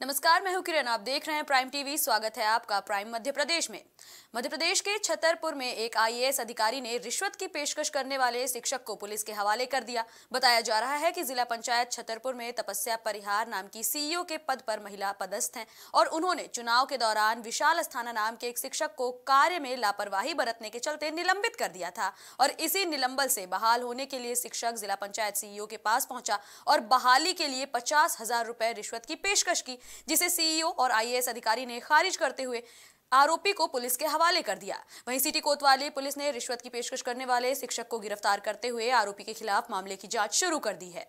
नमस्कार, मैं हूं किरण। आप देख रहे हैं प्राइम टीवी। स्वागत है आपका प्राइम मध्य प्रदेश में। मध्य प्रदेश के छतरपुर में एक आईएएस अधिकारी ने रिश्वत की पेशकश करने वाले शिक्षक को पुलिस के हवाले कर दिया। बताया जा रहा है कि जिला पंचायत छतरपुर में तपस्या परिहार नाम की सीईओ के पद पर महिला पदस्थ हैं और उन्होंने चुनाव के दौरान विशाल अस्थाना नाम के एक शिक्षक को कार्य में लापरवाही बरतने के चलते निलंबित कर दिया था और इसी निलंबन से बहाल होने के लिए शिक्षक जिला पंचायत सीईओ के पास पहुंचा और बहाली के लिए 50,000 रुपए रिश्वत की पेशकश की, जिसे सीईओ और आईएएस अधिकारी ने खारिज करते हुए आरोपी को पुलिस के हवाले कर दिया। वहीं सिटी कोतवाली पुलिस ने रिश्वत की पेशकश करने वाले शिक्षक को गिरफ्तार करते हुए आरोपी के खिलाफ मामले की जांच शुरू कर दी है।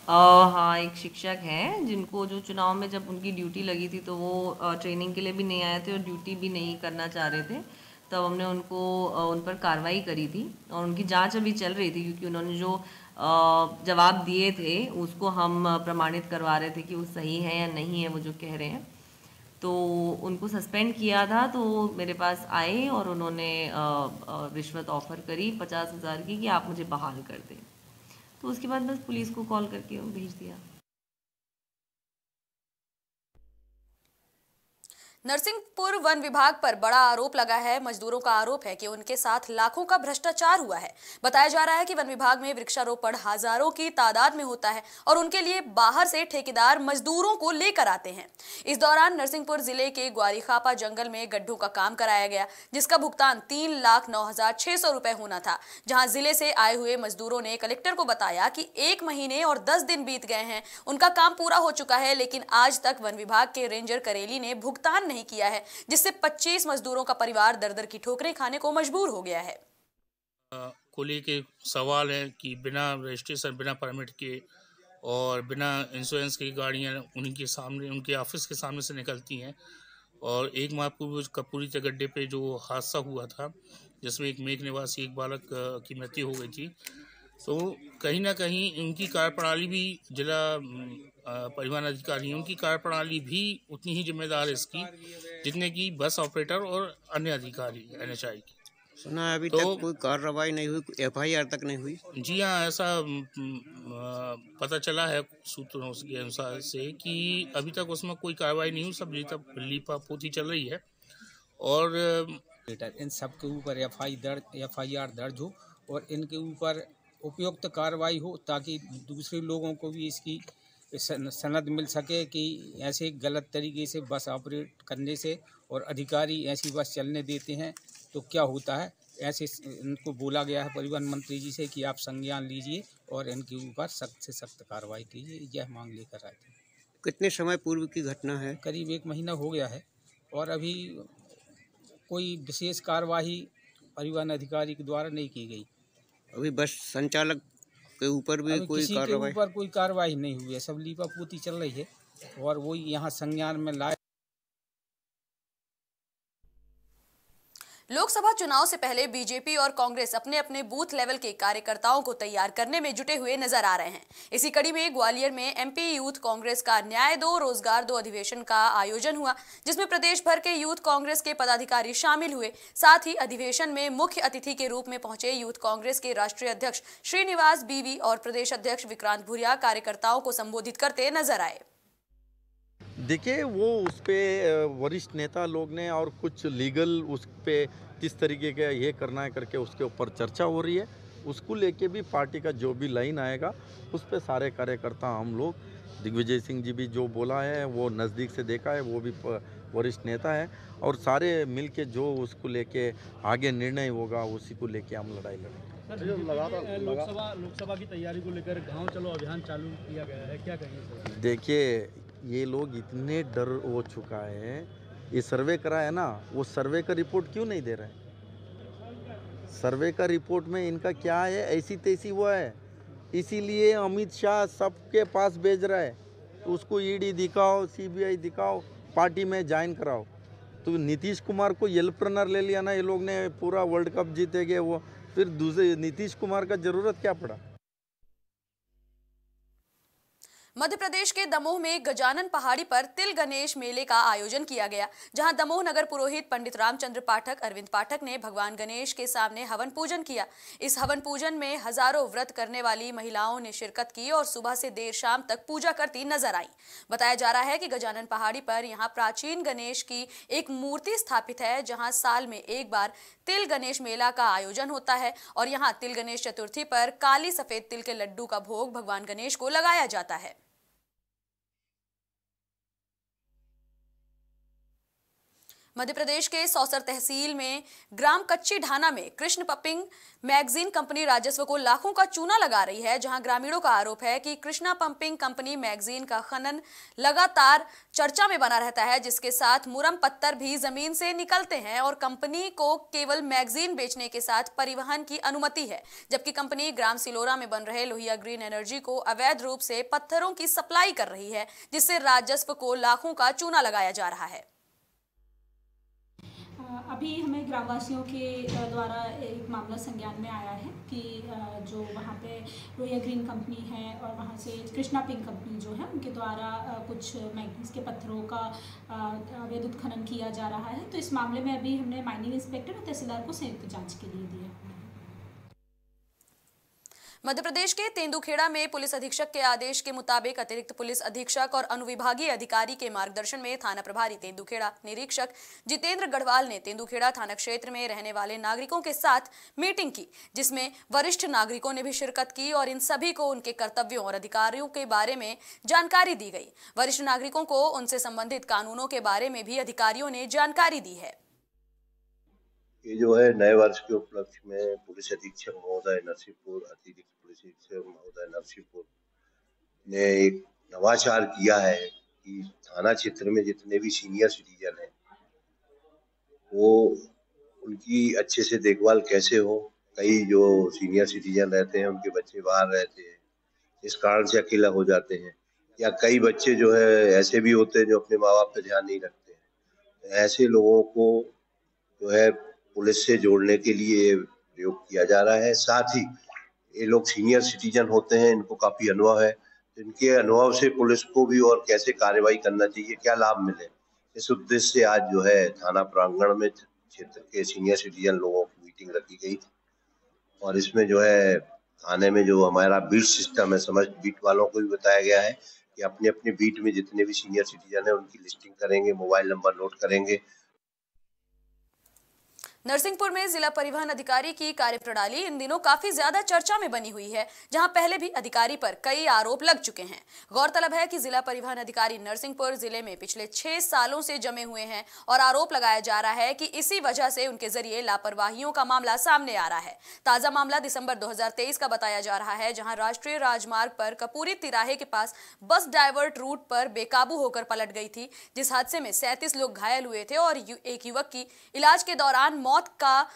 हाँ, एक शिक्षक हैं जिनको जो चुनाव में जब उनकी ड्यूटी लगी थी तो वो ट्रेनिंग के लिए भी नहीं आए थे और ड्यूटी भी नहीं करना चाह रहे थे। तब हमने उन पर कार्रवाई करी थी और उनकी जांच अभी चल रही थी, क्योंकि उन्होंने जो जवाब दिए थे उसको हम प्रमाणित करवा रहे थे कि वो सही है या नहीं है वो जो कह रहे हैं। तो उनको सस्पेंड किया था, तो मेरे पास आए और उन्होंने रिश्वत ऑफ़र करी 50,000 की कि आप मुझे बहाल कर दें। तो उसके बाद बस पुलिस को कॉल करके भेज दिया। नरसिंहपुर वन विभाग पर बड़ा आरोप लगा है। मजदूरों का आरोप है कि उनके साथ लाखों का भ्रष्टाचार हुआ है। बताया जा रहा है कि वन विभाग में वृक्षारोपण हजारों की तादाद में होता है और उनके लिए बाहर से ठेकेदार मजदूरों को लेकर आते हैं। इस दौरान नरसिंहपुर जिले के ग्वारीखापा जंगल में गड्ढों का काम कराया गया, जिसका भुगतान 3,09,600 रुपए होना था। जहां जिले से आए हुए मजदूरों ने कलेक्टर को बताया कि 1 महीने और 10 दिन बीत गए हैं, उनका काम पूरा हो चुका है, लेकिन आज तक वन विभाग के रेंजर करेली ने भुगतान नहीं किया है, जिससे 25 मजदूरों का परिवार दर-दर की ठोकरें खाने को मजबूर हो गया है। कुली के सवाल है कि बिना रजिस्ट्रेशन, बिना परमिट के और बिना इंश्योरेंस की गाड़ियां उनके सामने, उनके ऑफिस के सामने से निकलती हैं। और एक माह पूर्व कपूरी के गड्ढे पे जो हादसा हुआ था, जिसमें एक मेघ निवासी एक बालक की मृत्यु हो गई थी, तो कहीं ना कहीं उनकी कार्यप्रणाली भी, जिला परिवहन अधिकारी, उनकी कार्यप्रणाली भी उतनी ही जिम्मेदार है इसकी जितने की बस ऑपरेटर और अन्य अधिकारी एनएचआई की। सुना है अभी तक कोई कार्रवाई नहीं हुई, एफआईआर तक नहीं हुई। जी हाँ, ऐसा पता चला है सूत्रों के अनुसार से कि अभी तक उसमें कोई कार्रवाई नहीं हुई, सब लीपापोती चल रही है। और इन सब के ऊपर एफआईआर दर्ज हो और इनके ऊपर उपयुक्त कार्रवाई हो, ताकि दूसरे लोगों को भी इसकी सनद मिल सके कि ऐसे गलत तरीके से बस ऑपरेट करने से और अधिकारी ऐसी बस चलने देते हैं तो क्या होता है। ऐसे इनको बोला गया है परिवहन मंत्री जी से कि आप संज्ञान लीजिए और इनके ऊपर सख्त से सख्त कार्रवाई कीजिए। यह मांग लेकर आए थे। कितने समय पूर्व की घटना है? करीब 1 महीना हो गया है और अभी कोई विशेष कार्रवाई परिवहन अधिकारी के द्वारा नहीं की गई। अभी बस संचालक के ऊपर भी कोई किसी के ऊपर कोई कार्रवाई नहीं हुई है, सब लीपापोती चल रही है और वो यहाँ संज्ञान में लाए। लोकसभा चुनाव से पहले बीजेपी और कांग्रेस अपने अपने बूथ लेवल के कार्यकर्ताओं को तैयार करने में जुटे हुए नजर आ रहे हैं। इसी कड़ी में ग्वालियर में एमपी यूथ कांग्रेस का न्याय दो रोजगार दो अधिवेशन का आयोजन हुआ, जिसमें प्रदेश भर के यूथ कांग्रेस के पदाधिकारी शामिल हुए। साथ ही अधिवेशन में मुख्य अतिथि के रूप में पहुंचे यूथ कांग्रेस के राष्ट्रीय अध्यक्ष श्रीनिवास बीवी और प्रदेश अध्यक्ष विक्रांत भूरिया कार्यकर्ताओं को संबोधित करते नजर आए। देखिए, वो उस पर वरिष्ठ नेता लोग ने और कुछ लीगल उस पर किस तरीके का ये करना है करके उसके ऊपर चर्चा हो रही है। उसको लेके भी पार्टी का जो भी लाइन आएगा उस पर सारे कार्यकर्ता हम लोग, दिग्विजय सिंह जी भी जो बोला है वो नज़दीक से देखा है, वो भी वरिष्ठ नेता है और सारे मिलके जो उसको लेके आगे निर्णय होगा उसी को लेके हम लड़ाई लड़ेंगे। लोकसभा की तैयारी को लेकर गाँव चलो अभियान चालू किया गया है, क्या कहेंगे सर? देखिए, ये लोग इतने डर हो चुका है, ये सर्वे करा है ना, वो सर्वे का रिपोर्ट क्यों नहीं दे रहे हैं? सर्वे का रिपोर्ट में इनका क्या है, ऐसी तैसी वो है, इसीलिए अमित शाह सबके पास भेज रहा है। तो उसको ईडी दिखाओ, सीबीआई दिखाओ, पार्टी में ज्वाइन कराओ। तो नीतीश कुमार को एल्प्रेनर ले लिया ना ये लोग ने, पूरा वर्ल्ड कप जीतेगे वो, फिर दूसरे नीतीश कुमार का जरूरत क्या पड़ा? मध्य प्रदेश के दमोह में गजानन पहाड़ी पर तिल गणेश मेले का आयोजन किया गया, जहां दमोह नगर पुरोहित पंडित रामचंद्र पाठक अरविंद पाठक ने भगवान गणेश के सामने हवन पूजन किया। इस हवन पूजन में हजारों व्रत करने वाली महिलाओं ने शिरकत की और सुबह से देर शाम तक पूजा करती नजर आई। बताया जा रहा है कि गजानन पहाड़ी पर यहां प्राचीन गणेश की एक मूर्ति स्थापित है, जहां साल में एक बार तिल गणेश मेला का आयोजन होता है और यहां तिल गणेश चतुर्थी पर काली सफेद तिल के लड्डू का भोग भगवान गणेश को लगाया जाता है। मध्य प्रदेश के सौसर तहसील में ग्राम कच्ची ढाना में कृष्ण पंपिंग मैगजीन कंपनी राजस्व को लाखों का चूना लगा रही है, जहां ग्रामीणों का आरोप है कि कृष्णा पंपिंग कंपनी मैगजीन का खनन लगातार चर्चा में बना रहता है, जिसके साथ मुरम पत्थर भी जमीन से निकलते हैं और कंपनी को केवल मैगजीन बेचने के साथ परिवहन की अनुमति है, जबकि कंपनी ग्राम सिलोरा में बन रहे लोहिया ग्रीन एनर्जी को अवैध रूप से पत्थरों की सप्लाई कर रही है, जिससे राजस्व को लाखों का चूना लगाया जा रहा है। अभी हमें ग्रामवासियों के द्वारा एक मामला संज्ञान में आया है कि जो वहाँ पे लोहिया ग्रीन कंपनी है और वहाँ से कृष्णा पिंक कंपनी जो है उनके द्वारा कुछ मैग्नीज के पत्थरों का अवैध उत्खनन किया जा रहा है। तो इस मामले में अभी हमने माइनिंग इंस्पेक्टर और तहसीलदार को संयुक्त जांच के लिए दिया। मध्य प्रदेश के तेंदुखेड़ा में पुलिस अधीक्षक के आदेश के मुताबिक अतिरिक्त पुलिस अधीक्षक और अनुविभागीय अधिकारी के मार्गदर्शन में थाना प्रभारी तेंदुखेड़ा निरीक्षक जितेंद्र गढ़वाल ने तेंदुखेड़ा थाना क्षेत्र में रहने वाले नागरिकों के साथ मीटिंग की, जिसमें वरिष्ठ नागरिकों ने भी शिरकत की और इन सभी को उनके कर्तव्यों और अधिकारियों के बारे में जानकारी दी गई। वरिष्ठ नागरिकों को उनसे संबंधित कानूनों के बारे में भी अधिकारियों ने जानकारी दी है। ये जो है नए वर्ष के उपलक्ष्य में पुलिस अधीक्षक महोदय नरसिंहपुर, अतिरिक्त पुलिस अधीक्षक महोदय नरसिंहपुर ने एक नवाचार किया है कि थाना क्षेत्र में जितने भी सीनियर सिटीजन हैं वो उनकी अच्छे से देखभाल कैसे हो। कई जो सीनियर सिटीजन रहते हैं उनके बच्चे बाहर रहते हैं, इस कारण से अकेला हो जाते हैं, या कई बच्चे जो है ऐसे भी होते हैं जो अपने माँ बाप पे ध्यान नहीं रखते हैं। ऐसे लोगों को जो है पुलिस से जोड़ने के लिए प्रयोग किया जा रहा है। साथ ही ये लोग सीनियर सिटीजन होते हैं, इनको काफी अनुभव है, इनके अनुभव से पुलिस को भी और कैसे कार्रवाई करना चाहिए, क्या लाभ मिले, इस उद्देश्य से आज जो है थाना प्रांगण में क्षेत्र के सीनियर सिटीजन लोगों की मीटिंग रखी गई और इसमें जो है थाने में जो हमारा बीट सिस्टम है, समस्त बीट वालों को भी बताया गया है कि अपने अपने बीट में जितने भी सीनियर सिटीजन है उनकी लिस्टिंग करेंगे, मोबाइल नंबर नोट करेंगे। नरसिंहपुर में जिला परिवहन अधिकारी की कार्यप्रणाली इन दिनों काफी ज्यादा चर्चा में बनी हुई है, जहां पहले भी अधिकारी पर कई आरोप लग चुके हैं। गौरतलब है कि जिला परिवहन अधिकारी नरसिंहपुर जिले में पिछले 6 सालों से जमे हुए हैं और आरोप लगाया जा रहा है कि इसी वजह से उनके जरिए लापरवाहियों का मामला सामने आ रहा है। ताजा मामला दिसंबर 2023 का बताया जा रहा है, जहां राष्ट्रीय राजमार्ग पर कपूरी तिराहे के पास बस डाइवर्ट रूट पर बेकाबू होकर पलट गई थी, जिस हादसे में 37 लोग घायल हुए थे और एक युवक की इलाज के दौरान मौत का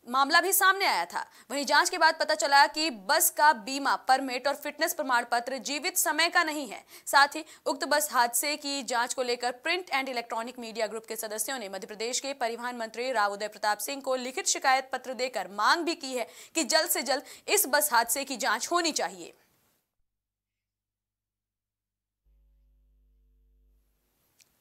मामला भी सामने आया था। वहीं जांच के बाद पता चला कि बस का बीमा, परमिट और फिटनेस प्रमाण पत्र जीवित समय का नहीं है। साथ ही उक्त बस हादसे की जांच को लेकर print and electronic media group के सदस्यों ने मध्य प्रदेश के परिवहन मंत्री राव उदय प्रताप सिंह को लिखित शिकायत पत्र देकर मांग भी की है कि जल्द से जल्द इस बस हादसे की जांच होनी चाहिए।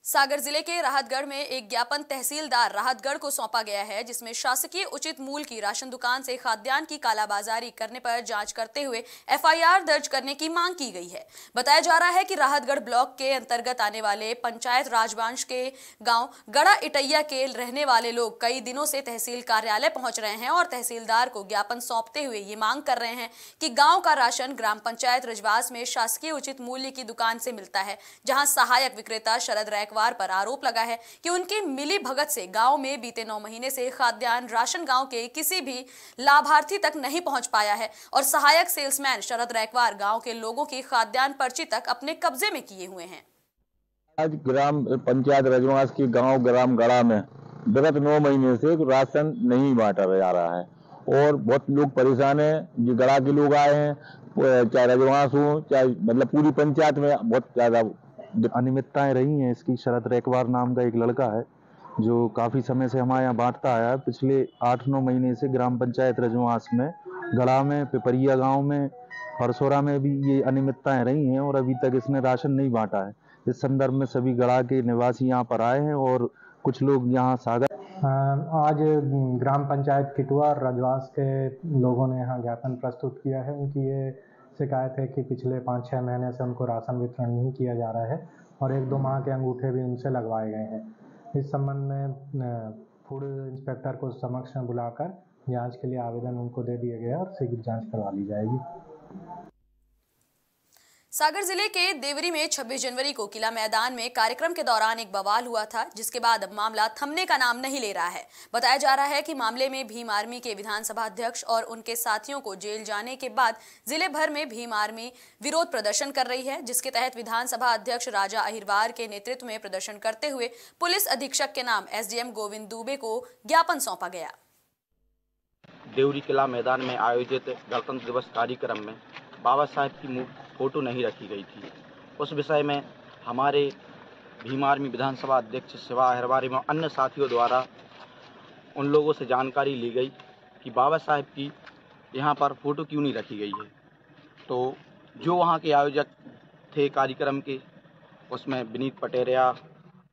सागर जिले के राहतगढ़ में एक ज्ञापन तहसीलदार राहतगढ़ को सौंपा गया है, जिसमें शासकीय उचित मूल्य की राशन दुकान से खाद्यान्न की कालाबाजारी करने पर जांच करते हुए एफआईआर दर्ज करने की मांग की गई है। बताया जा रहा है कि राहतगढ़ ब्लॉक के अंतर्गत आने वाले पंचायत राजवंश के गांव गड़ा इटैया के रहने वाले लोग कई दिनों से तहसील कार्यालय पहुंच रहे हैं और तहसीलदार को ज्ञापन सौंपते हुए ये मांग कर रहे हैं कि गाँव का राशन ग्राम पंचायत रजवास में शासकीय उचित मूल्य की दुकान से मिलता है, जहाँ सहायक विक्रेता शरद रैकवार पर आरोप लगा है कि उनकी मिली भगत से गांव में बीते 9 महीने से खाद्यान्न राशन गांव के किसी भी लाभार्थी तक नहीं पहुंच पाया है और सहायक सेल्समैन शरद रैकवार गांव के लोगों की खाद्यान्न पर्ची तक अपने कब्जे में किए हुए हैं। आज ग्राम पंचायत रजवास के गांव ग्राम गड़ा में विगत 9 महीने से राशन नहीं बांटा जा रहा है और बहुत लोग परेशान हैं। जो गड़ा के लोग आए हैं, चाहे रजवास हो चाहे मतलब पूरी पंचायत में बहुत ज्यादा अनियमितताएं रही हैं। इसकी शरद रैकवार नाम का एक लड़का है जो काफ़ी समय से हमारे यहाँ बांटता आया है। पिछले 8-9 महीने से ग्राम पंचायत रजवास में गढ़ा में, पिपरिया गांव में, हरसोरा में भी ये अनियमितताएं रही हैं और अभी तक इसने राशन नहीं बांटा है। इस संदर्भ में सभी गढ़ा के निवासी यहाँ पर आए हैं और कुछ लोग यहाँ सागर आज ग्राम पंचायत किटुआ और रजवास के लोगों ने यहाँ ज्ञापन प्रस्तुत किया है। उनकी ये शिकायत है कि पिछले 5-6 महीने से उनको राशन वितरण नहीं किया जा रहा है और 1-2 माह के अंगूठे भी उनसे लगवाए गए हैं। इस संबंध में फूड इंस्पेक्टर को समक्ष में बुलाकर जांच के लिए आवेदन उनको दे दिए गए और शीघ्र जांच करवा ली जाएगी। सागर जिले के देवरी में 26 जनवरी को किला मैदान में कार्यक्रम के दौरान एक बवाल हुआ था, जिसके बाद अब मामला थमने का नाम नहीं ले रहा है। बताया जा रहा है कि मामले में भीम आर्मी के विधानसभा अध्यक्ष और उनके साथियों को जेल जाने के बाद जिले भर में भीम आर्मी विरोध प्रदर्शन कर रही है, जिसके तहत विधानसभा अध्यक्ष राजा अहिरवार के नेतृत्व में प्रदर्शन करते हुए पुलिस अधीक्षक के नाम SDM गोविंद दुबे को ज्ञापन सौंपा गया। देवरी किला मैदान में आयोजित गणतंत्र दिवस कार्यक्रम में बाबा साहेब की फोटो नहीं रखी गई थी। उस विषय में हमारे भीम आर्मी विधानसभा अध्यक्ष शिवा अहिरवार एवं अन्य साथियों द्वारा उन लोगों से जानकारी ली गई कि बाबा साहेब की यहाँ पर फ़ोटो क्यों नहीं रखी गई है। तो जो वहाँ के आयोजक थे कार्यक्रम के, उसमें विनीत पटेरिया,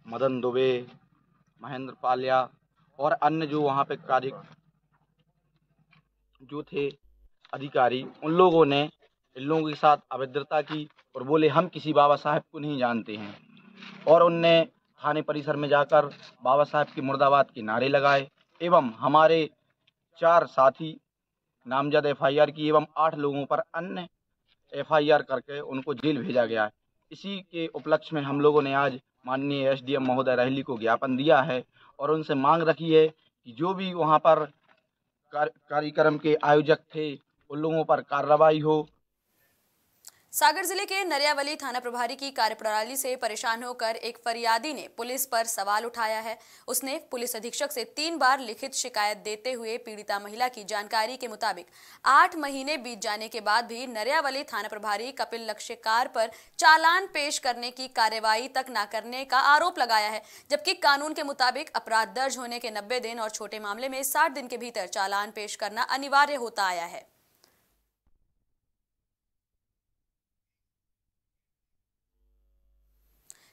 मदन दुबे, महेंद्र पालिया और अन्य जो वहाँ पे जो थे अधिकारी, उन लोगों ने इन लोगों के साथ अभद्रता की और बोले हम किसी बाबा साहेब को नहीं जानते हैं, और उनने थाने परिसर में जाकर बाबा साहेब के मुर्दाबाद के नारे लगाए एवं हमारे 4 साथी नामजद FIR की एवं 8 लोगों पर अन्य FIR करके उनको जेल भेजा गया है। इसी के उपलक्ष्य में हम लोगों ने आज माननीय SDM महोदय रहली को ज्ञापन दिया है और उनसे मांग रखी है कि जो भी वहाँ पर कार्यक्रम के आयोजक थे उन लोगों पर कार्रवाई हो। सागर जिले के नरियावली थाना प्रभारी की कार्यप्रणाली से परेशान होकर एक फरियादी ने पुलिस पर सवाल उठाया है। उसने पुलिस अधीक्षक से 3 बार लिखित शिकायत देते हुए पीड़िता महिला की जानकारी के मुताबिक 8 महीने बीत जाने के बाद भी नरियावली थाना प्रभारी कपिल लक्ष्यकार पर चालान पेश करने की कार्यवाही तक न करने का आरोप लगाया है, जबकि कानून के मुताबिक अपराध दर्ज होने के 90 दिन और छोटे मामले में 60 दिन के भीतर चालान पेश करना अनिवार्य होता आया है।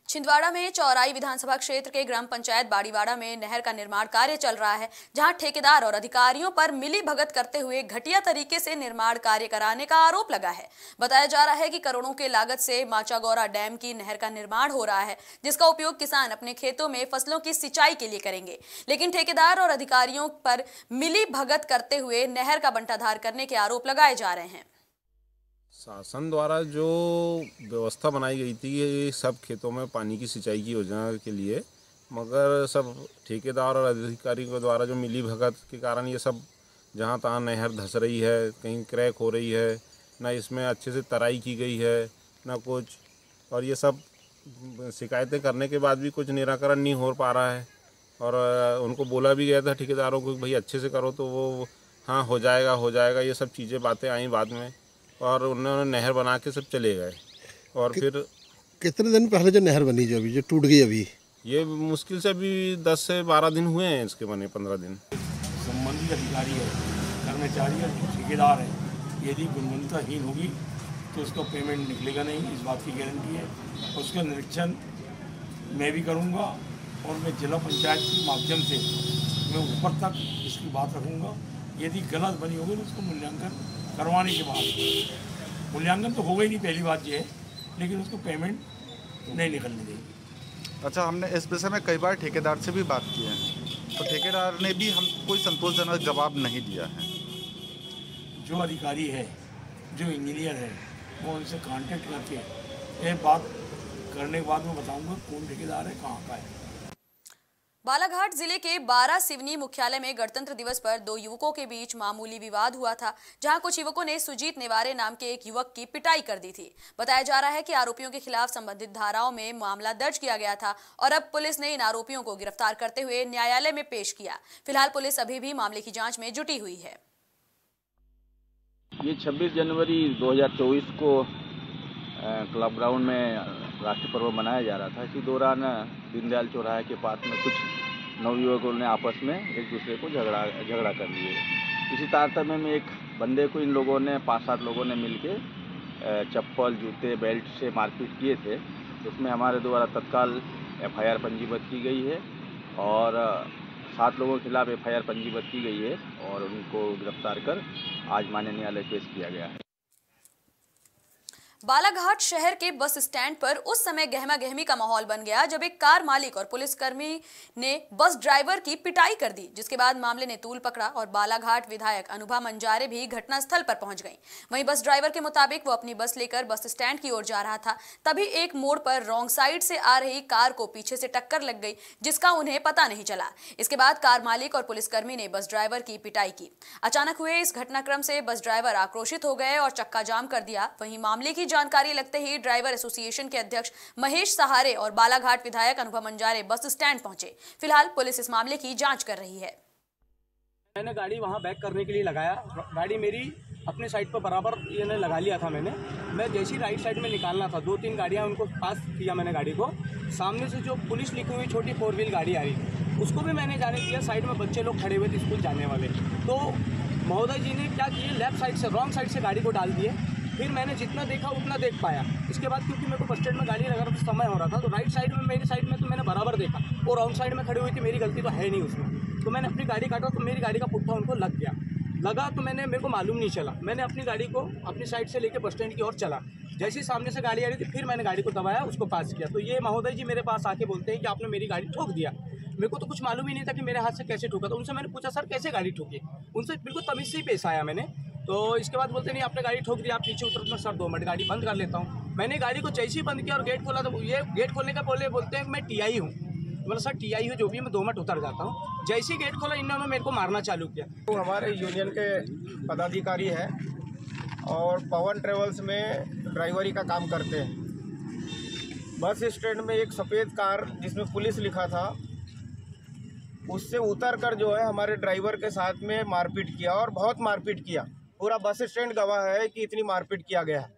छिंदवाड़ा में चौराई विधानसभा क्षेत्र के ग्राम पंचायत बाड़ीवाड़ा में नहर का निर्माण कार्य चल रहा है, जहां ठेकेदार और अधिकारियों पर मिली भगत करते हुए घटिया तरीके से निर्माण कार्य कराने का आरोप लगा है। बताया जा रहा है कि करोड़ों के लागत से माचागौरा डैम की नहर का निर्माण हो रहा है, जिसका उपयोग किसान अपने खेतों में फसलों की सिंचाई के लिए करेंगे, लेकिन ठेकेदार और अधिकारियों पर मिली भगत करते हुए नहर का बंटाधार करने के आरोप लगाए जा रहे हैं। शासन द्वारा जो व्यवस्था बनाई गई थी ये सब खेतों में पानी की सिंचाई की योजना के लिए, मगर सब ठेकेदार और अधिकारियों के द्वारा जो मिली भगत के कारण ये सब जहाँ तहाँ नहर धंस रही है, कहीं क्रैक हो रही है, ना इसमें अच्छे से तराई की गई है ना कुछ, और ये सब शिकायतें करने के बाद भी कुछ निराकरण नहीं हो पा रहा है। और उनको बोला भी गया था ठेकेदारों को भाई अच्छे से करो, तो वो हाँ हो जाएगा ये सब चीज़ें बातें आई बाद में, और उन्होंने नहर बना के सब चले गए। और फिर कितने दिन पहले जो नहर बनी जो टूट गई, अभी ये मुश्किल से अभी 10 से 12 दिन हुए हैं इसके बने, 15 दिन। संबंधित अधिकारी है, कर्मचारी है, ठेकेदार है, यदि गुणवत्ताहीन होगी तो उसका पेमेंट निकलेगा नहीं, इस बात की गारंटी है। उसका निरीक्षण मैं भी करूँगा और मैं जिला पंचायत के माध्यम से मैं ऊपर तक इसकी बात रखूँगा। यदि गलत बनी होगी तो उसको मूल्यांकन करवाने के बाद, मूल्यांकन तो होगा ही नहीं, पहली बात ये है, लेकिन उसको पेमेंट नहीं निकलने देगी। अच्छा, हमने इस विषय में कई बार ठेकेदार से भी बात की है, तो ठेकेदार ने भी हम कोई संतोषजनक जवाब नहीं दिया है। जो अधिकारी है, जो इंजीनियर है, वो उनसे कांटेक्ट करके ये बात करने के बाद मैं बताऊंगा कौन ठेकेदार है, कहाँ का है। बालाघाट जिले के 12 सिवनी मुख्यालय में गणतंत्र दिवस पर 2 युवकों के बीच मामूली विवाद हुआ था, जहां कुछ युवकों ने सुजीत नेवारे नाम के एक युवक की पिटाई कर दी थी। बताया जा रहा है कि आरोपियों के खिलाफ संबंधित धाराओं में मामला दर्ज किया गया था और अब पुलिस ने इन आरोपियों को गिरफ्तार करते हुए न्यायालय में पेश किया। फिलहाल पुलिस अभी भी मामले की जाँच में जुटी हुई है। ये 26 जनवरी 2024 को क्लब ग्राउंड में राष्ट्रीय पर्व मनाया जा रहा था। इसी दौरान दीनदयाल चौराहे के पास में कुछ नवयुवकों ने आपस में एक दूसरे को झगड़ा कर लिए। इसी तारतम्य में एक बंदे को इन लोगों ने 5-7 लोगों ने मिलके चप्पल, जूते, बेल्ट से मारपीट किए थे। उसमें हमारे द्वारा तत्काल एफआईआर पंजीबद्ध की गई है और 7 लोगों के खिलाफ एफआईआर पंजीबद्ध की गई है और उनको गिरफ्तार कर आज माननीय न्यायालय पेश किया गया है। बालाघाट शहर के बस स्टैंड पर उस समय गहमा गहमी का माहौल बन गया जब एक कार मालिक और पुलिसकर्मी ने बस ड्राइवर की पिटाई कर दी, जिसके बाद मामले ने तूल पकड़ा और बालाघाट विधायक अनुभा मंजारे भी घटनास्थल पर पहुंच गईं। वहीं बस ड्राइवर के मुताबिक वो अपनी बस लेकर बस स्टैंड की ओर जा रहा था, तभी एक मोड़ पर रॉन्ग साइड से आ रही कार को पीछे से टक्कर लग गई, जिसका उन्हें पता नहीं चला। इसके बाद कार मालिक और पुलिसकर्मी ने बस ड्राइवर की पिटाई की। अचानक हुए इस घटनाक्रम से बस ड्राइवर आक्रोशित हो गए और चक्का जाम कर दिया। वहीं मामले की जानकारी लगते ही ड्राइवर एसोसिएशन के अध्यक्ष महेश सहारे और बालाघाट विधायक अनुभा मंजारे बस स्टैंड पहुंचे। फिलहाल पुलिस इस मामले की जांच कर रही है। मैंने गाड़ी वहां बैक करने के लिए लगाया, गाड़ी मेरी अपने साइड पर बराबर ये लगा लिया था मैं जैसी राइट साइड में निकालना था, 2-3 गाड़ियां उनको पास किया मैंने गाड़ी को। सामने से जो पुलिस लिखी हुई छोटी 4 व्हील गाड़ी आ रही थी उसको भी मैंने जाने दिया। साइड में बच्चे लोग खड़े हुए थे स्कूल जाने वाले, तो महोदय जी ने क्या किए, लेफ्ट साइड से रॉन्ग साइड से गाड़ी को डाल दिए। फिर मैंने जितना देखा उतना देख पाया। इसके बाद क्योंकि मेरे को बस स्टैंड में गाड़ी लगा रहा था, समय हो रहा था, तो राइट साइड में मेरी साइड में तो मैंने बराबर देखा, वो रॉन्ग साइड में खड़ी हुई थी, मेरी गलती तो है नहीं उसमें। तो मैंने अपनी गाड़ी काटा तो मेरी गाड़ी का पुट्ठा उनको लगा तो मेरे को मालूम नहीं चला। मैंने अपनी गाड़ी को अपनी साइड से लेकर बस स्टैंड की ओर चला। जैसे ही सामने से गाड़ी आ रही थी फिर मैंने गाड़ी को दबाया, उसको पास किया। तो ये महोदय जी मेरे पास आके बोलते हैं कि आपने मेरी गाड़ी ठोक दिया। मेरे को तो कुछ मालूम ही नहीं था कि मेरे हाथ से कैसे ठोका। तो उनसे मैंने पूछा सर कैसे गाड़ी ठोकी, उनसे बिल्कुल तमीज़ से ही पेश आया मैंने। तो इसके बाद बोलते नहीं आपने गाड़ी ठोक दी, आप पीछे उतर। तो सर 2 मिनट गाड़ी बंद कर लेता हूँ। मैंने गाड़ी को जैसे ही बंद किया और गेट खोला तो ये गेट खोलने का बोलते हैं मैं टीआई हूँ। मतलब सर टीआई हूँ जो भी, मैं 2 मिनट उतर जाता हूँ। जैसे ही गेट खोला इन्होंने मेरे को मारना चालू किया। तो हमारे यूनियन के पदाधिकारी हैं और पवन ट्रेवल्स में ड्राइवरी का काम करते हैं। बस स्टैंड में एक सफ़ेद कार जिसमें पुलिस लिखा था उससे उतर कर जो है हमारे ड्राइवर के साथ में मारपीट किया और बहुत मारपीट किया। पूरा बस स्टैंड गवाह है कि इतनी मारपीट किया गया है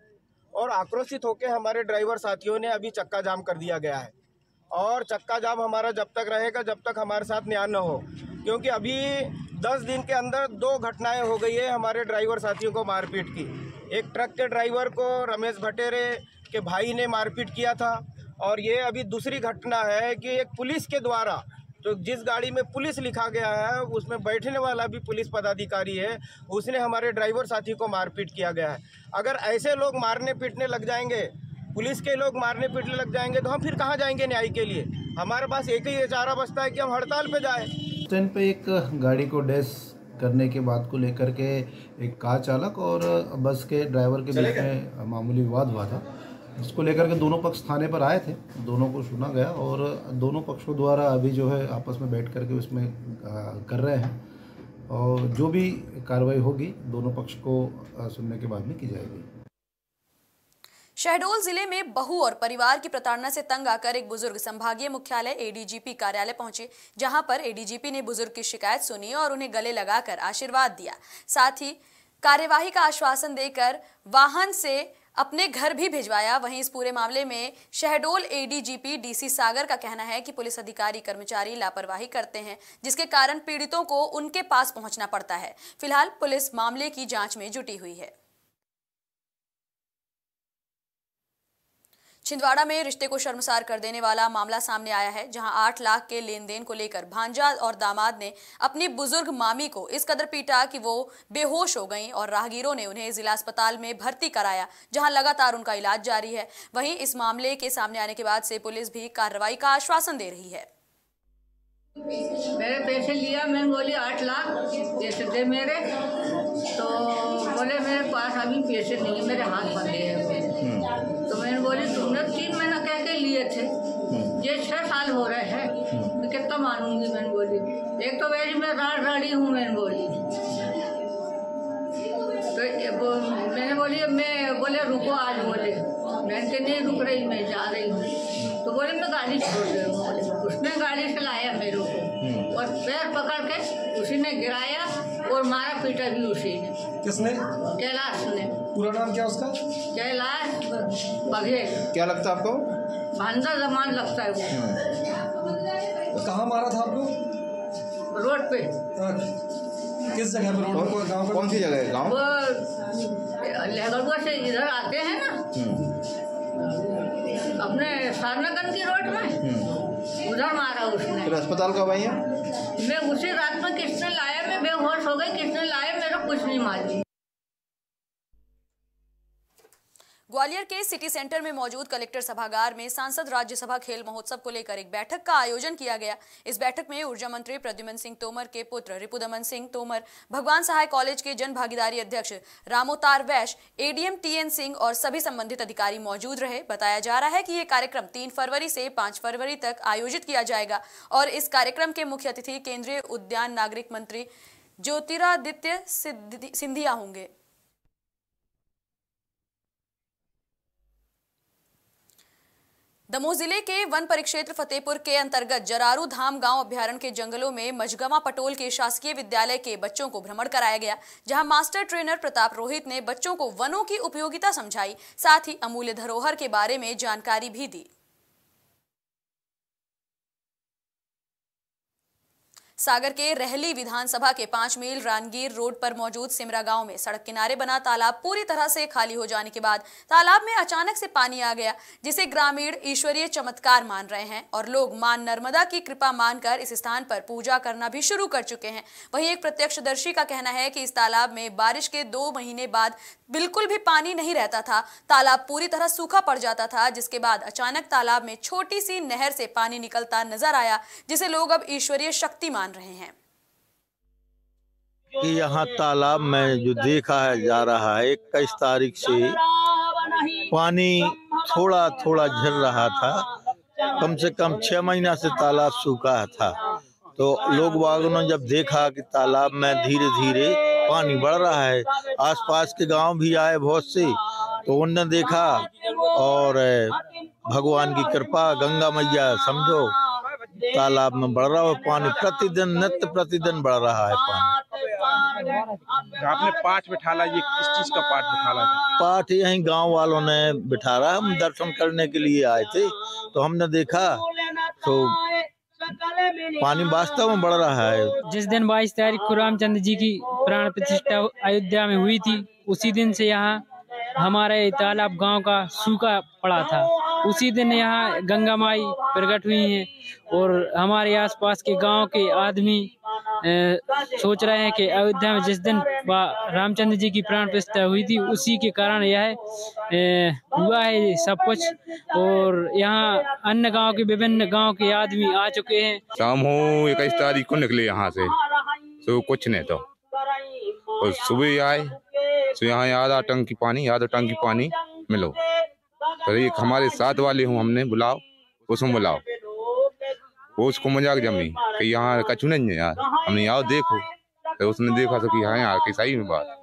और आक्रोशित होकर हमारे ड्राइवर साथियों ने अभी चक्का जाम कर दिया गया है। और चक्का जाम हमारा जब तक रहेगा जब तक हमारे साथ न्याय न हो, क्योंकि अभी 10 दिन के अंदर 2 घटनाएं हो गई है हमारे ड्राइवर साथियों को मारपीट की। एक ट्रक के ड्राइवर को रमेश भटेरे के भाई ने मारपीट किया था और ये अभी दूसरी घटना है कि एक पुलिस के द्वारा तो जिस गाड़ी में पुलिस लिखा गया है उसमें बैठने वाला भी पुलिस पदाधिकारी है, उसने हमारे ड्राइवर साथी को मारपीट किया गया है। अगर ऐसे लोग मारने पीटने लग जाएंगे, पुलिस के लोग मारने पीटने लग जाएंगे तो हम फिर कहाँ जाएंगे न्याय के लिए। हमारे पास एक ही चारा बचता है कि हम हड़ताल पे जाएं। स्टैंड पे एक गाड़ी को डैश करने के बात को लेकर के एक कार चालक और बस के ड्राइवर के बीच में मामूली विवाद हुआ था। उसको लेकर के दोनों पक्ष थाने पर आए थे, दोनों को सुना गया और दोनों पक्षों द्वारा अभी जो है आपस में बैठ करके उसमें कर रहे हैं और जो भी कार्रवाई होगी दोनों पक्ष को सुनने के बाद में की जाएगी। शहडोल जिले में बहू और परिवार की प्रताड़ना से तंग आकर एक बुजुर्ग संभागीय मुख्यालय एडीजीपी कार्यालय पहुंचे, जहां पर एडीजीपी ने बुजुर्ग की शिकायत सुनी और उन्हें गले लगाकर आशीर्वाद दिया। साथ ही कार्यवाही का आश्वासन देकर वाहन से अपने घर भी भिजवाया। वहीं इस पूरे मामले में शहडोल एडीजीपी डीसी सागर का कहना है कि पुलिस अधिकारी कर्मचारी लापरवाही करते हैं, जिसके कारण पीड़ितों को उनके पास पहुंचना पड़ता है। फिलहाल पुलिस मामले की जांच में जुटी हुई है। छिंदवाड़ा में रिश्ते को शर्मसार कर देने वाला मामला सामने आया है, जहां 8 लाख के लेन देन को लेकर भांजा और दामाद ने अपनी बुजुर्ग मामी को इस कदर पीटा कि वो बेहोश हो गईं और राहगीरों ने उन्हें जिला अस्पताल में भर्ती कराया, जहां लगातार उनका इलाज जारी है। वहीं इस मामले के सामने आने के बाद से पुलिस भी कार्रवाई का आश्वासन दे रही है। मेरे पैसे लिया, मैंने बोली 8 लाख पैसे दे मेरे, तो बोले मेरे पास अभी पैसे नहीं है, मेरे हाथ बंधे हैं। तो मैंने बोली तुमने 3 महीना कह के लिए थे, ये 6 साल हो रहे हैं, मैं कितना मानूंगी। मैंने बोली एक तो वैसे मैं राड़ी हूँ, मैंने बोली। तो मैंने बोली मैं बोले रुको आज, बोले मैंने के नहीं रुक रही, मैं जा रही हूँ। तो बोले मैं गाड़ी छोड़ रही हूँ। बोले उसने गाड़ी से लाया मेरे को और पैर पकड़ के उसी ने गिराया और मारा पीटा भी उसी ने। किसने? कैलाश ने। पूरा नाम क्या उसका? कैलाश बघेल। क्या लगता है आपको? भांजा जमान लगता है वो। तो कहाँ मारा था आपको? रोड पे। किस जगह पर रोड? कौन सी जगह है गाँव? वो लहगड़ुआ से इधर आते हैं ना, अपने सारनागंज की रोड में, उधर मारा उसने। फिर अस्पताल कब आई है? मैं उसी रात में किसने लाया, मैं बेहोश हो गई, किसने लाया मेरे कुछ नहीं मालूम। ग्वालियर के सिटी सेंटर में मौजूद कलेक्टर सभागार में सांसद राज्यसभा खेल महोत्सव को लेकर एक बैठक का आयोजन किया गया। इस बैठक में ऊर्जा मंत्री प्रद्युमन सिंह तोमर के पुत्र रिपुदमन सिंह तोमर, भगवान सहाय कॉलेज के जन भागीदारी अध्यक्ष रामोतार वैश्य, एडीएम टीएन सिंह और सभी संबंधित अधिकारी मौजूद रहे। बताया जा रहा है कि ये कार्यक्रम 3 फरवरी से 5 फरवरी तक आयोजित किया जाएगा और इस कार्यक्रम के मुख्य अतिथि केंद्रीय उद्यान नागरिक मंत्री ज्योतिरादित्य सिंधिया होंगे। दमोह जिले के वन परिक्षेत्र फतेहपुर के अंतर्गत जरारू धाम गांव अभ्यारण्य के जंगलों में मझगवा पटोल के शासकीय विद्यालय के बच्चों को भ्रमण कराया गया, जहां मास्टर ट्रेनर प्रताप रोहित ने बच्चों को वनों की उपयोगिता समझाई, साथ ही अमूल्य धरोहर के बारे में जानकारी भी दी। सागर के रहली विधानसभा के 5 मील रानगीर रोड पर मौजूद सिमरा गांव में सड़क किनारे बना तालाब पूरी तरह से खाली हो जाने के बाद तालाब में अचानक से पानी आ गया, जिसे ग्रामीण ईश्वरीय चमत्कार मान रहे हैं और लोग मां नर्मदा की कृपा मानकर इस स्थान पर पूजा करना भी शुरू कर चुके हैं। वहीं एक प्रत्यक्षदर्शी का कहना है कि इस तालाब में बारिश के 2 महीने बाद बिल्कुल भी पानी नहीं रहता था, तालाब पूरी तरह सूखा पड़ जाता था, जिसके बाद अचानक तालाब में छोटी सी नहर से पानी निकलता नजर आया, जिसे लोग अब ईश्वरीय शक्ति मान रहे हैं। कि यहाँ तालाब में जो देखा जा रहा है 21 तारीख से पानी थोड़ा थोड़ा झर रहा था, कम से कम 6 महीना से तालाब सूखा था। तो लोग बागों ने जब देखा कि तालाब में धीरे धीरे पानी बढ़ रहा है, आसपास के गांव भी आए बहुत से, तो उन्होंने देखा और भगवान की कृपा, गंगा मैया समझो, तालाब में बढ़ रहा है पानी, प्रतिदिन नित्य प्रतिदिन बढ़ रहा है पानी। आपने पाठ बिठाला, ये किस चीज का पाठ बिठाला था? पाठ यहीं गांव वालों ने बिठाया, हम दर्शन करने के लिए आए थे, तो हमने देखा तो पानी वास्तव में बढ़ रहा है। जिस दिन 22 तारीख को रामचंद्र जी की प्राण प्रतिष्ठा अयोध्या में हुई थी, उसी दिन से यहाँ हमारे तालाब गांव का सूखा पड़ा था। उसी दिन यहाँ गंगा माई प्रकट हुई हैं और हमारे आसपास के गांव के आदमी सोच रहे हैं कि अयोध्या में जिस दिन रामचंद्र जी की प्राण प्रतिष्ठा हुई थी, उसी के कारण यह हुआ है सब कुछ। और यहाँ अन्य गांव के विभिन्न गांव के आदमी आ चुके हैं। शाम हो 21 तारीख को निकले यहाँ से, तो कुछ नहीं तो, और सुबह आए तो यहाँ आधा टंकी पानी मिलो, तो एक हमारे साथ वाले हूँ, हमने बुलाओ, उसमें बुलाओ, वो उसको मजाक जमी कि यहाँ कछु नहीं है यार, हमने आओ देखो, तो उसने देखा तो कि हाँ यार कि सही में बात।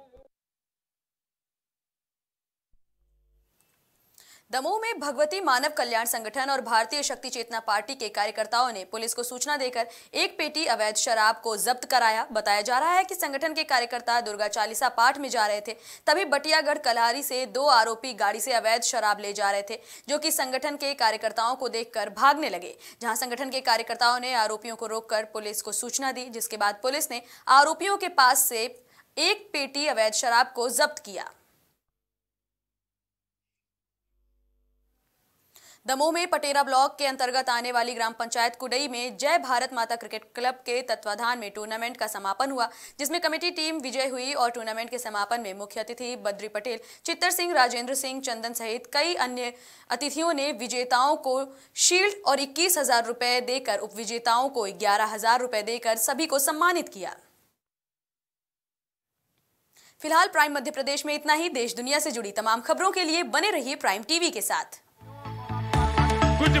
दमोह में भगवती मानव कल्याण संगठन और भारतीय शक्ति चेतना पार्टी के कार्यकर्ताओं ने पुलिस को सूचना देकर एक पेटी अवैध शराब को जब्त कराया। बताया जा रहा है कि संगठन के कार्यकर्ता दुर्गा चालीसा पाठ में जा रहे थे, तभी बटियागढ़ कलहारी से 2 आरोपी गाड़ी से अवैध शराब ले जा रहे थे, जो कि संगठन के कार्यकर्ताओं को देखकर भागने लगे। जहां संगठन के कार्यकर्ताओं ने आरोपियों को रोककर पुलिस को सूचना दी, जिसके बाद पुलिस ने आरोपियों के पास से एक पेटी अवैध शराब को जब्त किया। दमोह में पटेरा ब्लॉक के अंतर्गत आने वाली ग्राम पंचायत कुडई में जय भारत माता क्रिकेट क्लब के तत्वाधान में टूर्नामेंट का समापन हुआ, जिसमें कमेटी टीम विजय हुई और टूर्नामेंट के समापन में मुख्य अतिथि बद्री पटेल, चित्तर सिंह, राजेंद्र सिंह, चंदन सहित कई अन्य अतिथियों ने विजेताओं को शील्ड और 21,000 रुपए देकर, उपविजेताओं को 11,000 रुपए देकर सभी को सम्मानित किया। फिलहाल प्राइम मध्य प्रदेश में इतना ही। देश दुनिया से जुड़ी तमाम खबरों के लिए बने रहिए प्राइम टीवी के साथ। कुछ